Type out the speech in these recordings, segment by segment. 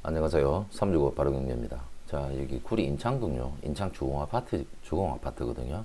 안녕하세요. 365 바로경제입니다. 자, 여기 구리 인창동요. 인창 주공 아파트거든요.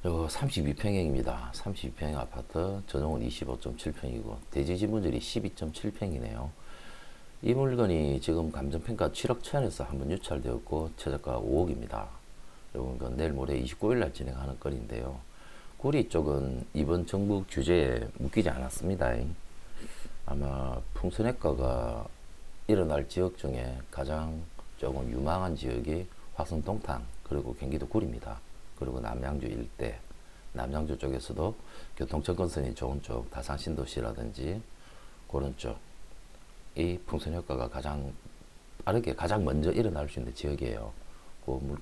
요 32평형입니다. 32평형 아파트, 전용은 25.7평이고, 대지 지분율이 12.7평이네요. 이 물건이 지금 감정평가 7억 천에서 한번 유찰되었고, 최저가 5억입니다. 요건 내일 모레 29일날 진행하는 건인데요. 구리 쪽은 이번 정부 규제에 묶이지 않았습니다. 아마 풍선효과가 일어날 지역 중에 가장 조금 유망한 지역이 화성 동탄 그리고 경기도 구리입니다. 그리고 남양주 일대, 남양주 쪽에서도 교통접근성이 좋은 쪽 다산 신도시라든지 그런 쪽이 풍선 효과가 가장 빠르게 가장 먼저 일어날 수 있는 지역이에요.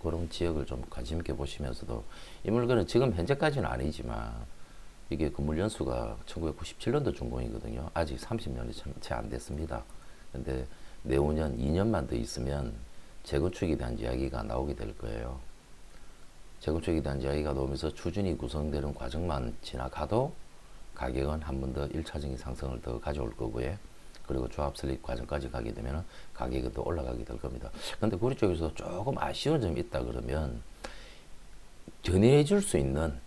그런 지역을 좀 관심 있게 보시면서도 이 물건은 지금 현재까지는 아니지만 이게 건물 연수가 1997년도 준공이거든요. 아직 30년이 채 안 됐습니다. 근데 내후년 2년만 더 있으면 재건축에 대한 이야기가 나오게 될 거예요. 재건축에 대한 이야기가 나오면서 추진이 구성되는 과정만 지나가도 가격은 한 번 더 1차적인 상승을 더 가져올 거고요. 그리고 조합 설립 과정까지 가게 되면 가격이 더 올라가게 될 겁니다. 근데 구리 쪽에서 조금 아쉬운 점이 있다 그러면 견인해 줄 수 있는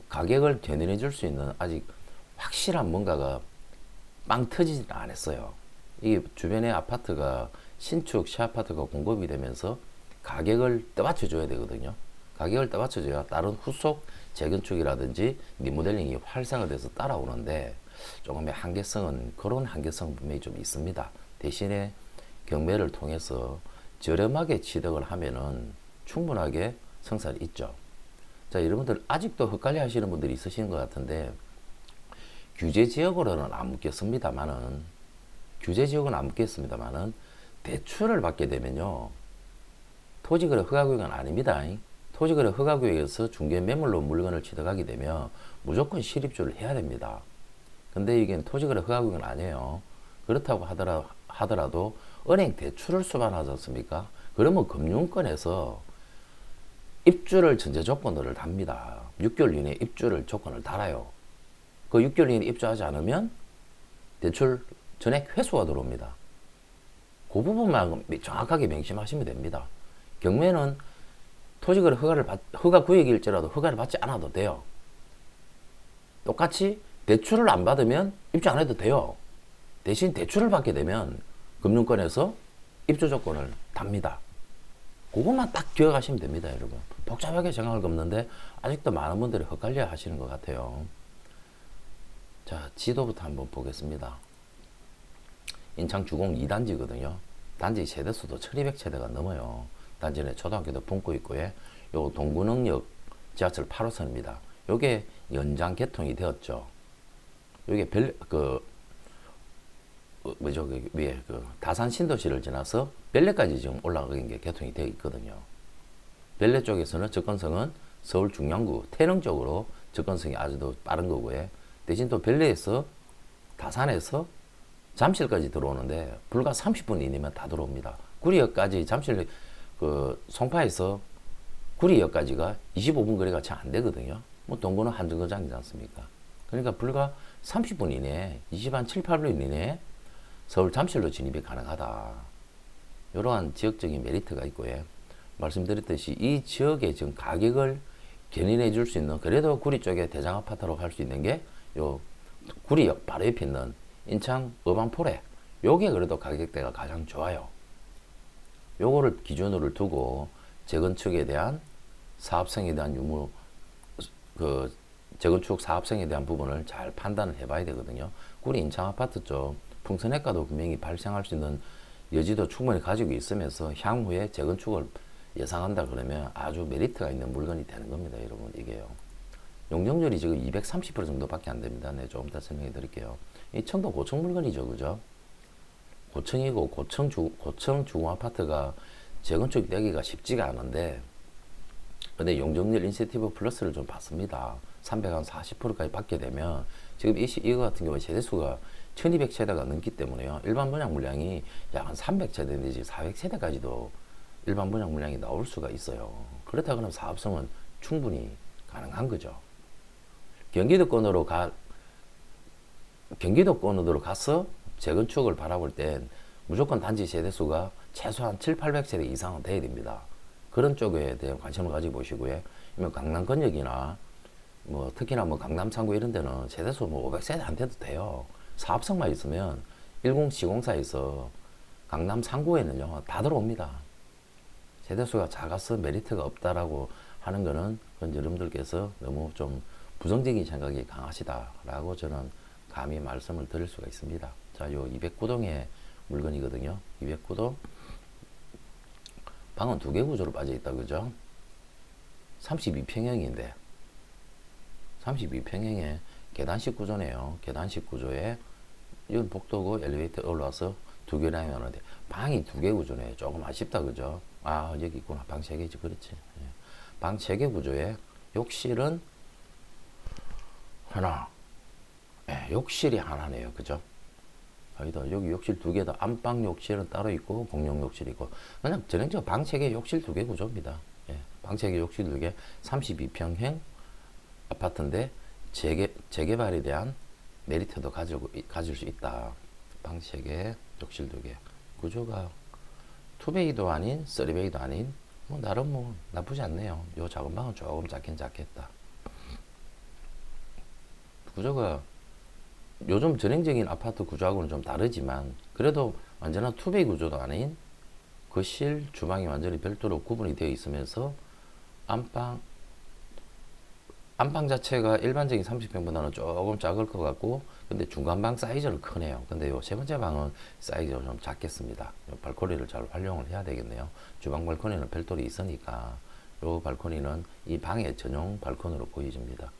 가격을 견인해 줄 수 있는 아직 확실한 뭔가가 빵 터지진 않았어요. 이게 주변에 아파트가 신축 시아파트가 공급이 되면서 가격을 떠받쳐 줘야 되거든요. 가격을 떠받쳐 줘야 다른 후속 재건축이라든지 리모델링이 활성화돼서 따라오는데 조금의 한계성은 그런 한계성은 분명히 좀 있습니다. 대신에 경매를 통해서 저렴하게 취득을 하면은 충분하게 성살이 있죠. 자, 여러분들 아직도 헷갈려 하시는 분들이 있으신 것 같은데 규제 지역으로는 안 묶겠습니다만은 대출을 받게 되면요. 토지거래 허가구역은 아닙니다. 토지거래 허가구역에서 중개 매물로 물건을 취득하게 되면 무조건 실입주를 해야 됩니다. 근데 이게 토지거래 허가구역은 아니에요. 그렇다고 하더라도 은행 대출을 수반하지 않습니까? 그러면 금융권에서 입주를 전제 조건을 답니다. 6개월 이내에 입주를 조건을 달아요. 그 6개월 이내에 입주하지 않으면 대출 전액 회수가 들어옵니다. 그 부분만 정확하게 명심하시면 됩니다. 경매는 토지거래 허가 구역일지라도 허가를 받지 않아도 돼요. 똑같이 대출을 안 받으면 입주 안 해도 돼요. 대신 대출을 받게 되면 금융권에서 입주 조건을 답니다. 그것만 딱 기억하시면 됩니다, 여러분. 복잡하게 생각할 거 없는데 아직도 많은 분들이 헷갈려 하시는 것 같아요. 자, 지도부터 한번 보겠습니다. 인창 주공 2단지거든요. 단지 세대수도 1200세대가 넘어요. 단지 내 초등학교도 품고 있고요. 요 동구능력 지하철 8호선입니다. 요게 연장 개통이 되었죠. 요게 위에 다산 신도시를 지나서 별내까지 지금 올라가는 게 개통이 되어 있거든요. 별내 쪽에서는 접근성은 서울 중량구 태릉 쪽으로 접근성이 아주 더 빠른 거고요. 대신 또 별내에서 다산에서 잠실까지 들어오는데 불과 30분 이내면 다 들어옵니다. 구리역까지 송파에서 구리역까지가 25분 거리가 잘 안 되거든요. 뭐 동구는 한 정거장이지 않습니까? 그러니까 불과 30분 이내에 7, 8분 이내에 서울 잠실로 진입이 가능하다. 이러한 지역적인 메리트가 있고요. 말씀드렸듯이 이 지역의 지금 가격을 견인해 줄 수 있는, 그래도 구리 쪽에 대장 아파트로 갈 수 있는 게 요 구리역 바로 옆에 있는 인창 어반포레, 요게 그래도 가격대가 가장 좋아요. 요거를 기준으로 두고 재건축에 대한 사업성에 대한 재건축 사업성에 대한 부분을 잘 판단을 해봐야 되거든요. 구리 인창 아파트 쪽 풍선효과도 분명히 발생할 수 있는 여지도 충분히 가지고 있으면서 향후에 재건축을 예상한다 그러면 아주 메리트가 있는 물건이 되는 겁니다, 여러분. 이게요. 용적률이 지금 230% 정도밖에 안 됩니다. 네, 조금 더 설명해 드릴게요. 이 청도 고층 물건이죠, 그죠? 고층이고 고층 주공 아파트가 재건축 되기가 쉽지가 않은데, 근데 용적률 인센티브 플러스를 좀 받습니다. 340%까지 받게 되면 지금 이거 같은 경우에 세대수가 1200세대가 넘기 때문에요. 일반 분양 물량이 약 한 300세대 내지 400세대까지도 일반 분양 물량이 나올 수가 있어요. 그렇다 그러면 사업성은 충분히 가능한 거죠. 경기도권으로 가서 재건축을 바라볼 땐 무조건 단지 세대수가 최소한 7, 800세대 이상은 돼야 됩니다. 그런 쪽에 대한 관심을 가지고 보시고요. 강남권역이나 뭐 특히나 뭐 강남 상구 이런 데는 세대수 뭐 500세대 안 돼도 돼요. 사업성만 있으면 10404에서 강남 상구에는요 다 들어옵니다. 세대수가 작아서 메리트가 없다라고 하는 거는 여러분들께서 너무 좀 부정적인 생각이 강하시다라고 저는 감히 말씀을 드릴 수가 있습니다. 자, 요 209동의 물건이거든요. 209동 방은 2개 구조로 빠져 있다 그죠? 32평형인데 32평형에 계단식 구조네요. 계단식 구조에 이건 복도고 엘리베이터 올라와서 2개 라인이 오는데 방이 2개 구조네. 조금 아쉽다 그죠? 아 여기 있구나. 방 3개지 그렇지. 예. 방 3개 구조에 욕실은 하나. 예, 욕실이 하나네요. 그죠? 아니다. 여기 욕실 2개다. 안방 욕실은 따로 있고 공용 욕실이 있고 그냥 전형적으로 방 3개 욕실 2개 구조입니다. 예. 방 3개 욕실 2개 32평형 아파트인데 재개발에 대한 메리트도 가질 수 있다. 방 3개, 욕실 2개. 구조가 2베이도 아닌, 3베이도 아닌, 뭐, 나름 뭐, 나쁘지 않네요. 요 작은 방은 조금 작긴 작겠다. 구조가 요즘 전형적인 아파트 구조하고는 좀 다르지만, 그래도 완전한 2베이 구조도 아닌, 거실, 주방이 완전히 별도로 구분이 되어 있으면서, 안방 자체가 일반적인 30평보다는 조금 작을 것 같고 근데 중간방 사이즈는 크네요. 근데 요 세 번째 방은 사이즈가 좀 작겠습니다. 요 발코니를 잘 활용을 해야 되겠네요. 주방 발코니는 별도로 있으니까 요 발코니는 이 방의 전용 발코니로 보여집니다.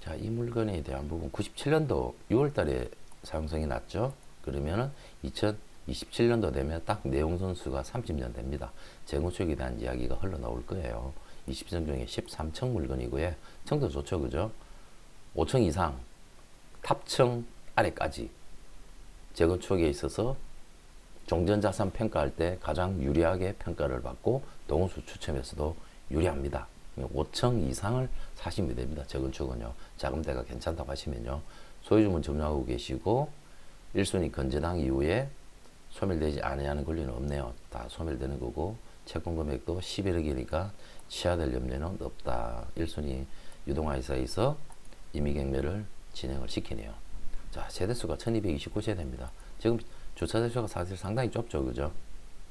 자, 이 물건에 대한 부분 97년도 6월달에 사용성이 났죠. 그러면은 2027년도 되면 딱 내용 선수가 30년 됩니다. 재건축에 대한 이야기가 흘러나올 거예요. 20층 중에 13층 물건이고요. 층도 좋죠, 그죠? 5층 이상, 탑층 아래까지 재건축에 있어서 종전자산 평가할 때 가장 유리하게 평가를 받고 동호수 추첨에서도 유리합니다. 5층 이상을 사시면 됩니다. 재건축은요. 자금대가 괜찮다고 하시면요. 소유주문 점유하고 계시고 1순위 건재당 이후에 소멸되지 않으려는 권리는 없네요. 다 소멸되는 거고 채권 금액도 11억이니까 취하될 염려는 없다. 1순위 유동화회사에서 임의경매를 진행을 시키네요. 자, 세대수가 1229세대입니다. 지금 주차 대수가 사실 상당히 좁죠. 그죠?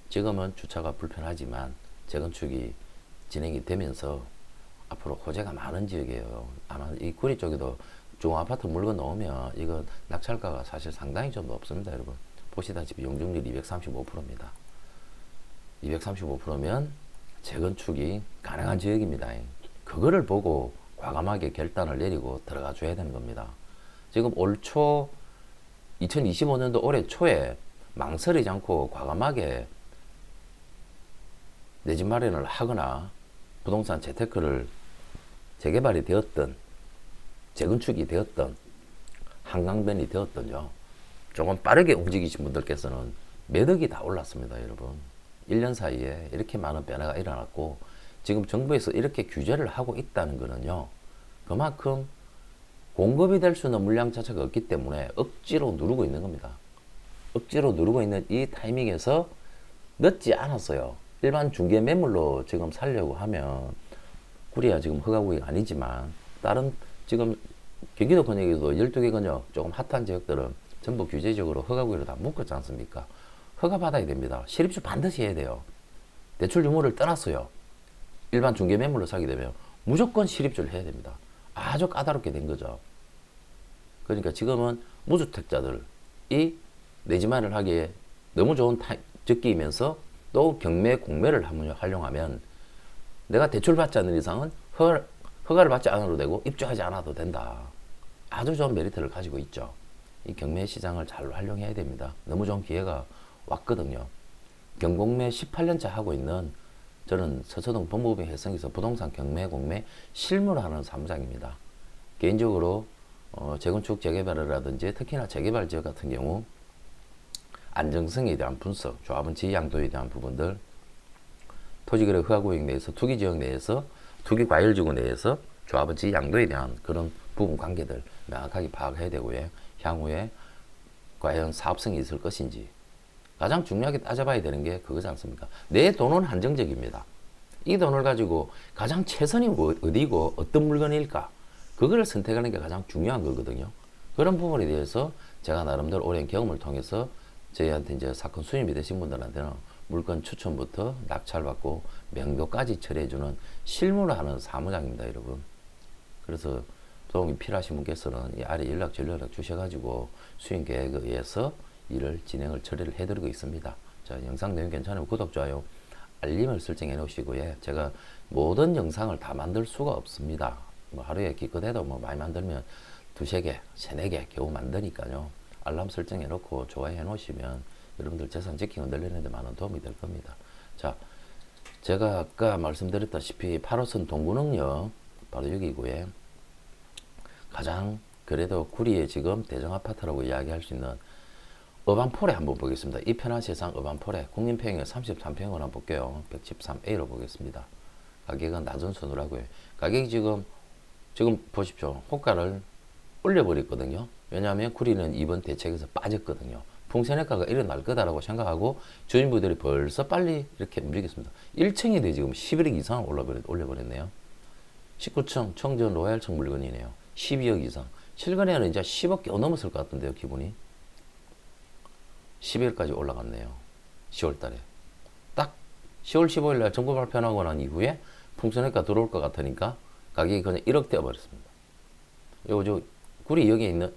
지금은 주차가 불편하지만 재건축이 진행이 되면서 앞으로 호재가 많은 지역이에요. 아마 이 구리 쪽에도 중아파트 물건 넣으면 이거 낙찰가가 사실 상당히 좀 높습니다. 여러분. 보시다시피 용적률 235%입니다. 235%면 재건축이 가능한 지역입니다. 그거를 보고 과감하게 결단을 내리고 들어가 줘야 되는 겁니다. 지금 올 초 2025년도 올해 초에 망설이지 않고 과감하게 내 집 마련을 하거나 부동산 재테크를 재개발이 되었던 재건축이 되었던 한강변이 되었던요. 조금 빠르게 움직이신 분들께서는 매덕이 다 올랐습니다. 여러분. 1년 사이에 이렇게 많은 변화가 일어났고 지금 정부에서 이렇게 규제를 하고 있다는 거는요. 그만큼 공급이 될 수 있는 물량 자체가 없기 때문에 억지로 누르고 있는 겁니다. 억지로 누르고 있는 이 타이밍에서 늦지 않았어요. 일반 중개 매물로 지금 살려고 하면 구리야 지금 허가구역이 아니지만 다른 지금 경기도 권역에도 12개 권역 조금 핫한 지역들은 전부 규제적으로 허가구역으로 다 묶었지 않습니까? 허가 받아야 됩니다. 실입주 반드시 해야 돼요. 대출 유무를 떠났어요. 일반 중개 매물로 사게 되면 무조건 실입주를 해야 됩니다. 아주 까다롭게 된 거죠. 그러니까 지금은 무주택자들이 내 집 마련을 하기에 너무 좋은 적기이면서 또 경매 공매를 활용하면 내가 대출 받지 않는 이상은 허가를 받지 않아도 되고 입주하지 않아도 된다. 아주 좋은 메리트를 가지고 있죠. 이 경매 시장을 잘 활용해야 됩니다. 너무 좋은 기회가 왔거든요. 경공매 18년차 하고 있는 저는 서초동 법무부 해성에서 부동산 경매 공매 실무를 하는 사무장입니다. 개인적으로 재건축 재개발이라든지 특히나 재개발 지역 같은 경우 안정성에 대한 분석, 조합원 지위 양도에 대한 부분들, 토지거래 허가구역 내에서 투기지역 내에서 투기과열지구 내에서 조합원 지위 양도에 대한 그런 부분 관계들 명확하게 파악해야 되고요. 향후에 과연 사업성이 있을 것인지 가장 중요하게 따져봐야 되는 게 그거지 않습니까? 내 돈은 한정적입니다. 이 돈을 가지고 가장 최선이 어디고 어떤 물건일까? 그걸 선택하는 게 가장 중요한 거거든요. 그런 부분에 대해서 제가 나름대로 오랜 경험을 통해서 저희한테 이제 사건 수임이 되신 분들한테는 물건 추천부터 낙찰받고 명도까지 처리해주는 실무를 하는 사무장입니다, 여러분. 그래서 도움이 필요하신 분께서는 이 아래 연락 주셔가지고 수임 계획에 의해서 일을 진행을 처리를 해드리고 있습니다. 자, 영상 내용 괜찮으면 구독, 좋아요, 알림을 설정해 놓으시고요. 제가 모든 영상을 다 만들 수가 없습니다. 뭐 하루에 기껏해도 뭐 많이 만들면 두세 개, 세네 개 겨우 만드니까요. 알람 설정해 놓고 좋아해 놓으시면 여러분들 재산 지키고 늘리는 데 많은 도움이 될 겁니다. 자, 제가 아까 말씀드렸다시피 8호선 동구능력 바로 여기고요. 가장 그래도 구리에 지금 대정아파트라고 이야기할 수 있는 어반포레 한번 보겠습니다. 이 편한 세상 어반포레 국민평형 33평을 한번 볼게요. 113A로 보겠습니다. 가격은 낮은 순으로 하고요. 가격이 지금 보십시오. 호가를 올려버렸거든요. 왜냐하면 구리는 이번 대책에서 빠졌거든요. 풍선효과가 일어날 거다라고 생각하고 주인분들이 벌써 빨리 이렇게 움직였습니다. 1층인데 지금 11억 이상 올려버렸네요. 19층 청전 로얄층 물건이네요. 12억 이상. 실거래는 이제 10억 개 넘었을 것 같은데요, 기분이. 12월까지 올라갔네요. 10월 달에. 딱 10월 15일 날 정부 발표하고 난 이후에 풍선효과 들어올 것 같으니까 가격이 그냥 1억 되어버렸습니다. 저 구리 여기에 있는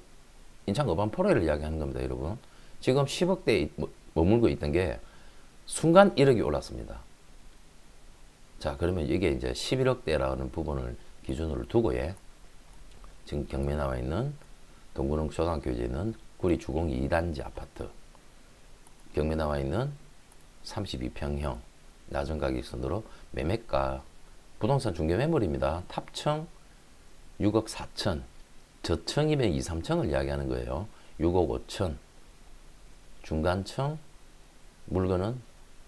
인천 어반포레를 이야기하는 겁니다, 여러분. 지금 10억대에 머물고 있던 게 순간 1억이 올랐습니다. 자, 그러면 이게 이제 11억대라는 부분을 기준으로 두고에 지금 경매 나와 있는 동구릉 초등학교에 있는 구리 주공 2단지 아파트, 경매 나와 있는 32평형 낮은 가격선으로 매매가 부동산 중개 매물입니다. 탑층 6억 4천, 저층이면 2, 3층을 이야기하는 거예요. 6억 5천, 중간층 물건은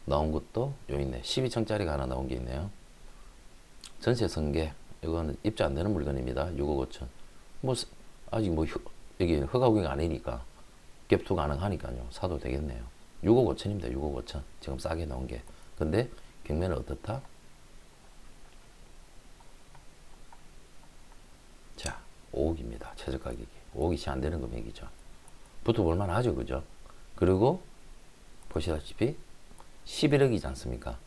나온 것도 여기 있네. 12층짜리가 하나 나온 게 있네요. 전세 승계, 이거는 입주 안 되는 물건입니다. 6억 5천. 뭐 아직 뭐 여기 허가구경 아니니까 갭투 가능하니까요. 사도 되겠네요. 6억 5천입니다. 6억 5천. 지금 싸게 나온 게. 근데 경매는 어떻다? 자, 5억입니다. 최저 가격이. 5억이 채 안 되는 금액이죠. 붙어볼만 하죠. 그죠? 그리고 보시다시피 11억이지 않습니까?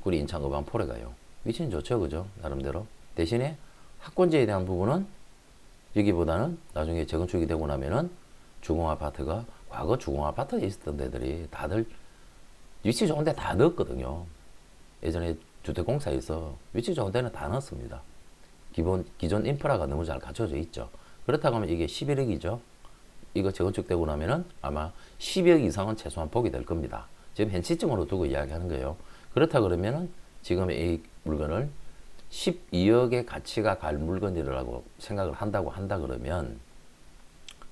구리 인천 어반포레가요. 위치는 좋죠. 그죠? 나름대로. 대신에 학권제에 대한 부분은 여기보다는 나중에 재건축이 되고 나면은 주공아파트가 과거 주공아파트에 있었던 데들이 다들 위치 좋은 데 다 넣었거든요. 예전에 주택공사에서 위치 좋은 데는 다 넣었습니다. 기존 인프라가 너무 잘 갖춰져 있죠. 그렇다고 하면 이게 11억이죠. 이거 재건축되고 나면은 아마 12억 이상은 최소한 보게 될 겁니다. 지금 현 시점으로 두고 이야기하는 거예요. 그렇다 그러면은 지금 이 물건을 12억의 가치가 갈 물건이라고 생각을 한다 그러면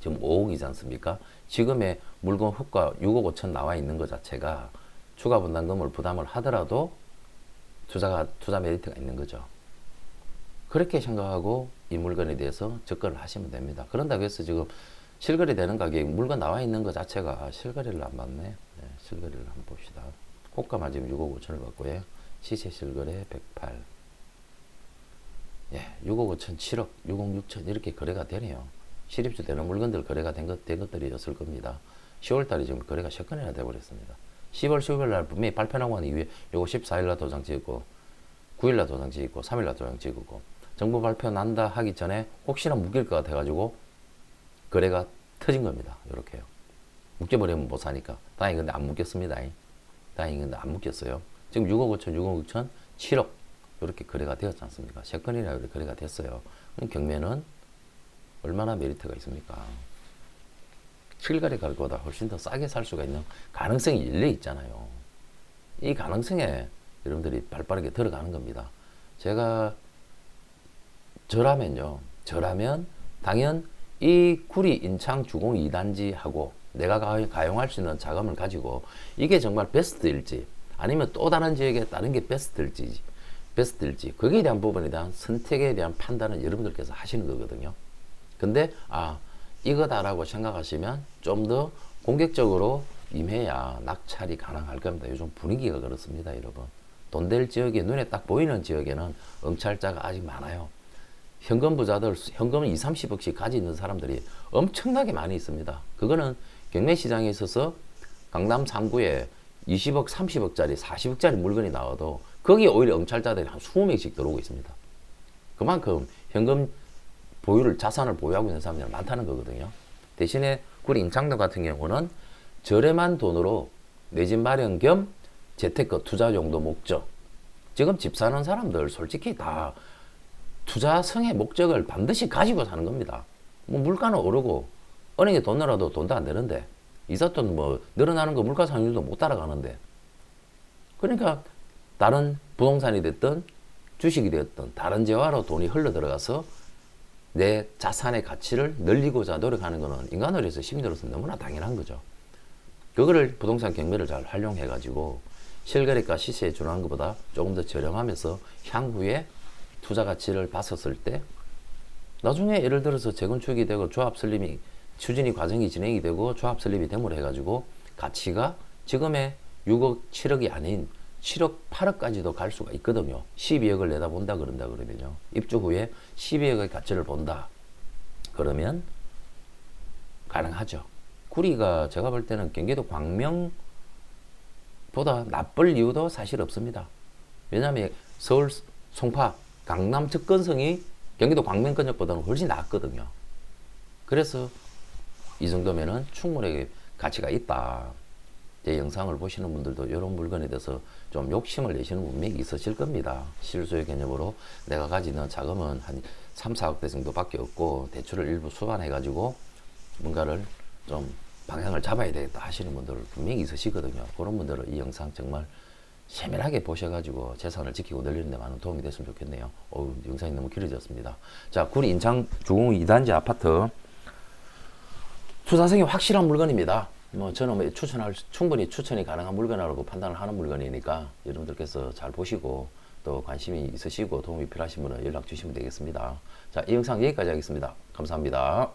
지금 5억이지 않습니까? 지금의 물건 호가 6억 5천 나와 있는 것 자체가 추가 분담금을 부담을 하더라도 투자 메리트가 있는 거죠. 그렇게 생각하고 이 물건에 대해서 접근을 하시면 됩니다. 그런다고 해서 지금 실거래 되는 가격이 물건 나와 있는 것 자체가 실거래를 안 받네. 네, 실거래를 한번 봅시다. 호가만 지금 6억 5천을 받고요. 시세 실거래 108. 예, 6억 5천, 7억, 6억 6천 이렇게 거래가 되네요. 실입주 되는 물건들 거래가 된 것들이었을 겁니다. 10월달에 지금 거래가 샷건이나 돼버렸습니다. 10월 15일 날 분명히 발표하고 난 이후에 요거 14일 날 도장 찍고 9일 날 도장 찍고 3일 날 도장 찍고 정부 발표 난다 하기 전에 혹시나 묶일 것 같아가지고 거래가 터진 겁니다. 이렇게요. 묶여버리면 못 사니까. 다행히 근데 안 묶였습니다. 다행히 근데 안 묶였어요. 지금 6억 5천, 6억 6천, 7억 이렇게 거래가 되었지 않습니까? 세건이나 이렇게 거래가 됐어요. 그럼 경매는 얼마나 메리트가 있습니까? 실거래 가격보다 훨씬 더 싸게 살 수가 있는 가능성이 열려 있잖아요. 이 가능성에 여러분들이 발빠르게 들어가는 겁니다. 제가 저라면 당연 이 구리 인창 주공 2단지하고 내가 가용할 수 있는 자금을 가지고 이게 정말 베스트일지 아니면 또 다른 지역에 다른 게 베스트일지 거기에 대한 부분에 대한 선택에 대한 판단은 여러분들께서 하시는 거거든요. 근데 이거다라고 생각하시면 좀 더 공격적으로 임해야 낙찰이 가능할 겁니다. 요즘 분위기가 그렇습니다, 여러분. 돈 될 지역에 눈에 딱 보이는 지역에는 응찰자가 아직 많아요. 현금 부자들, 현금을 2, 30억씩 가지고 있는 사람들이 엄청나게 많이 있습니다. 그거는 경매 시장에 있어서 강남 3구에 20억, 30억짜리, 40억짜리 물건이 나와도 거기에 오히려 응찰자들이 한 20명씩 들어오고 있습니다. 그만큼 현금 보유를, 자산을 보유하고 있는 사람들이 많다는 거거든요. 대신에 구리 인창동 같은 경우는 저렴한 돈으로 내 집 마련 겸 재테크 투자 용도 목적. 지금 집 사는 사람들 솔직히 다 투자성의 목적을 반드시 가지고 사는 겁니다. 뭐 물가는 오르고 은행에 돈 넣어도 돈도 안 되는데 이삿돈 뭐 늘어나는 거 물가 상승률도 못 따라가는데, 그러니까 다른 부동산이 됐든 주식이 됐든 다른 재화로 돈이 흘러 들어가서 내 자산의 가치를 늘리고자 노력하는 것은 인간으로서 심리로서 너무나 당연한 거죠. 그거를 부동산 경매를 잘 활용해 가지고 실거래가 시세에 준하는 것보다 조금 더 저렴하면서 향후에 투자 가치를 봤었을 때 나중에 예를 들어서 재건축이 되고 조합 설립이 추진이 과정이 진행이 되고 조합 설립이 됨으로 해가지고 가치가 지금의 6억 7억이 아닌 7억 8억까지도 갈 수가 있거든요. 12억을 내다본다 그런다 그러면요, 입주 후에 12억의 가치를 본다 그러면 가능하죠. 구리가 제가 볼 때는 경기도 광명보다 나쁠 이유도 사실 없습니다. 왜냐하면 서울 송파 강남 접근성이 경기도 광명권역보다는 훨씬 낫거든요. 그래서 이 정도면은 충분히 가치가 있다. 제 영상을 보시는 분들도 이런 물건에 대해서 좀 욕심을 내시는 분명히 있으실 겁니다. 실소유 개념으로 내가 가지는 자금은 한 3, 4억대 정도밖에 없고 대출을 일부 수반해가지고 뭔가를 좀 방향을 잡아야 되겠다 하시는 분들 분명히 있으시거든요. 그런 분들은 이 영상 정말 세밀하게 보셔가지고 재산을 지키고 늘리는 데 많은 도움이 됐으면 좋겠네요. 영상이 너무 길어졌습니다. 자, 구리 인창 주공 2단지 아파트 투자성이 확실한 물건입니다. 뭐 저는 뭐 충분히 추천이 가능한 물건이라고 판단을 하는 물건이니까 여러분들께서 잘 보시고 또 관심이 있으시고 도움이 필요하신 분은 연락 주시면 되겠습니다. 자, 이 영상 여기까지 하겠습니다. 감사합니다.